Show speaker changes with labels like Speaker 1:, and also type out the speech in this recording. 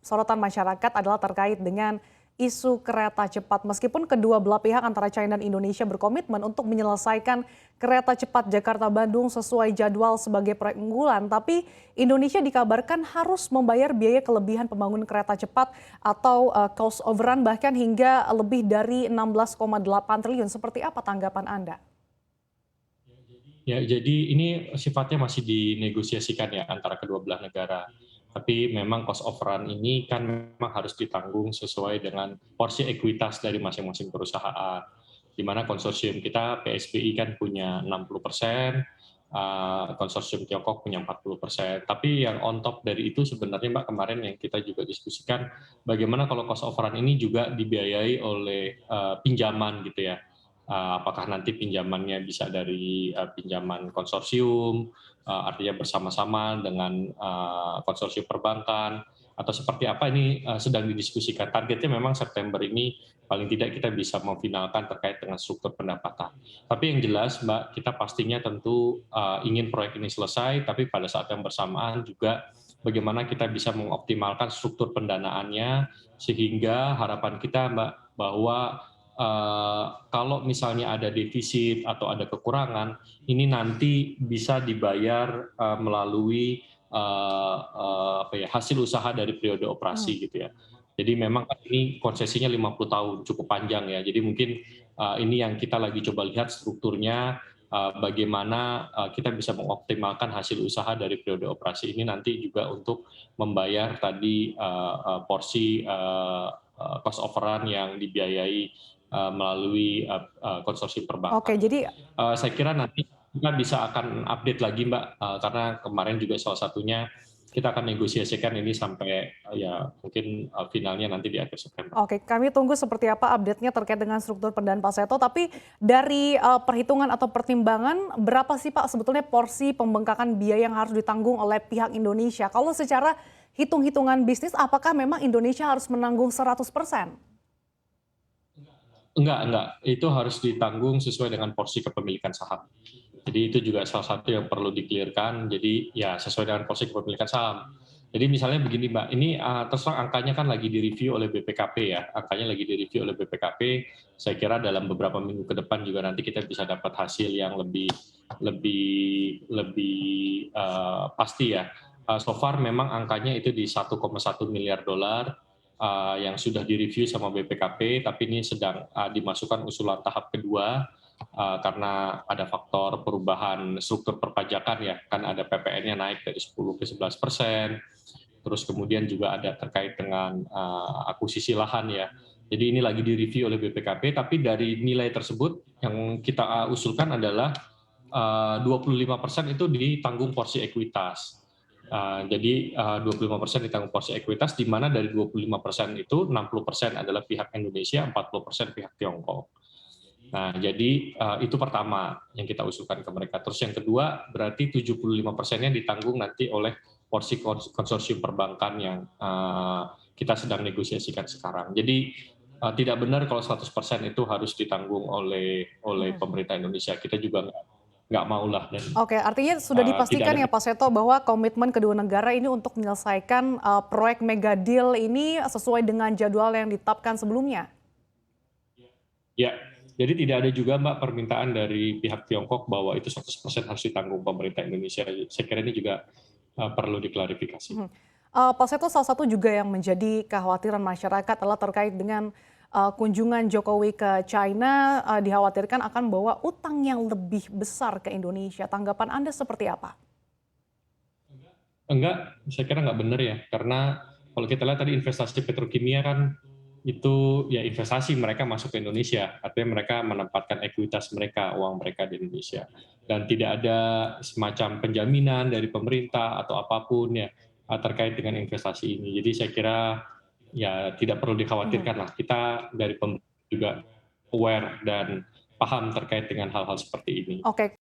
Speaker 1: Sorotan masyarakat adalah terkait dengan isu kereta cepat. Meskipun kedua belah pihak antara China dan Indonesia berkomitmen untuk menyelesaikan kereta cepat Jakarta-Bandung sesuai jadwal sebagai proyek unggulan, tapi Indonesia dikabarkan harus membayar biaya kelebihan pembangunan kereta cepat atau cost overrun bahkan hingga lebih dari 16,8 triliun. Seperti apa tanggapan Anda?
Speaker 2: Ya, jadi ini sifatnya masih dinegosiasikan ya antara kedua belah negara. Tapi memang cost overrun ini kan memang harus ditanggung sesuai dengan porsi ekuitas dari masing-masing perusahaan. Di mana konsorsium kita PSBI kan punya 60%, konsorsium Tiongkok punya 40%. Tapi yang on top dari itu sebenarnya Mbak kemarin yang kita juga diskusikan bagaimana kalau cost overrun ini juga dibiayai oleh pinjaman gitu ya. Apakah nanti pinjamannya bisa dari pinjaman konsorsium, artinya bersama-sama dengan konsorsium perbankan, atau seperti apa ini sedang didiskusikan. Targetnya memang September ini paling tidak kita bisa memfinalkan terkait dengan struktur pendapatan. Tapi yang jelas Mbak, kita pastinya tentu ingin proyek ini selesai, tapi pada saat yang bersamaan juga bagaimana kita bisa mengoptimalkan struktur pendanaannya, sehingga harapan kita Mbak, bahwa kalau misalnya ada defisit atau ada kekurangan, ini nanti bisa dibayar melalui hasil usaha dari periode
Speaker 1: Hmm.
Speaker 2: operasi gitu ya. Jadi memang kan ini konsesinya 50 tahun, cukup panjang ya. Jadi mungkin ini yang kita lagi coba lihat strukturnya, bagaimana kita bisa mengoptimalkan hasil usaha dari periode operasi ini nanti juga untuk membayar tadi porsi cost overrun yang dibiayai melalui konsorsium
Speaker 1: Oke,
Speaker 2: perbankan.
Speaker 1: jadi
Speaker 2: Saya kira nanti kita bisa akan update lagi Mbak, karena kemarin juga salah satunya kita akan negosiasikan ini sampai ya mungkin finalnya nanti di akhir September.
Speaker 1: Oke, kami tunggu seperti apa update-nya terkait dengan struktur pendanaan Pak Seto. Tapi dari perhitungan atau pertimbangan, berapa sih Pak sebetulnya porsi pembengkakan biaya yang harus ditanggung oleh pihak Indonesia? Kalau secara hitung-hitungan bisnis, apakah memang Indonesia harus menanggung 100%?
Speaker 2: Enggak. Itu harus ditanggung sesuai dengan porsi kepemilikan saham. Jadi itu juga salah satu yang perlu di-clear-kan. Jadi ya sesuai dengan porsi kepemilikan saham. Jadi misalnya begini Mbak, ini terus terang angkanya kan lagi direview oleh BPKP ya. Angkanya lagi direview oleh BPKP. Saya kira dalam beberapa minggu ke depan juga nanti kita bisa dapat hasil yang lebih pasti ya. So far memang angkanya itu di 1,1 miliar dolar yang sudah direview sama BPKP, tapi ini sedang dimasukkan usulan tahap kedua karena ada faktor perubahan struktur perpajakan ya, kan ada PPN-nya naik dari 10 ke 11%, terus kemudian juga ada terkait dengan akuisisi lahan ya. Jadi ini lagi direview oleh BPKP, tapi dari nilai tersebut yang kita usulkan adalah 25% itu ditanggung porsi ekuitas. Jadi 25% ditanggung porsi ekuitas, di mana dari 25% itu 60% adalah pihak Indonesia, 40% pihak Tiongkok. Nah, jadi itu pertama yang kita usulkan ke mereka. Terus yang kedua, berarti 75%-nya ditanggung nanti oleh porsi konsorsium perbankan yang kita sedang negosiasikan sekarang. Jadi tidak benar kalau 100% itu harus ditanggung oleh
Speaker 1: Mhm.
Speaker 2: pemerintah Indonesia. Kita juga nggak maulah dan
Speaker 1: Oke, artinya sudah
Speaker 2: tidak
Speaker 1: dipastikan
Speaker 2: ada.
Speaker 1: ya Pak Seto bahwa komitmen kedua negara ini untuk menyelesaikan proyek mega deal ini sesuai dengan jadwal yang ditetapkan sebelumnya.
Speaker 2: Ya, jadi tidak ada juga Mbak permintaan dari pihak Tiongkok bahwa itu 100% harus ditanggung pemerintah Indonesia. Saya kira ini juga perlu diklarifikasi.
Speaker 1: Mhm. Pak Seto, salah satu juga yang menjadi kekhawatiran masyarakat adalah terkait dengan kunjungan Jokowi ke China, dikhawatirkan akan bawa utang yang lebih besar ke Indonesia. Tanggapan Anda seperti apa?
Speaker 2: Enggak, saya kira nggak benar ya, karena kalau kita lihat tadi investasi petrokimia kan itu ya investasi mereka masuk ke Indonesia, artinya mereka menempatkan ekuitas mereka, uang mereka di Indonesia. Dan tidak ada semacam penjaminan dari pemerintah atau apapun ya terkait dengan investasi ini. Jadi saya kira ya tidak perlu
Speaker 1: Mhm.
Speaker 2: dikhawatirkan lah. Kita dari pemerintah juga aware dan paham terkait dengan hal-hal seperti ini.
Speaker 1: Oke.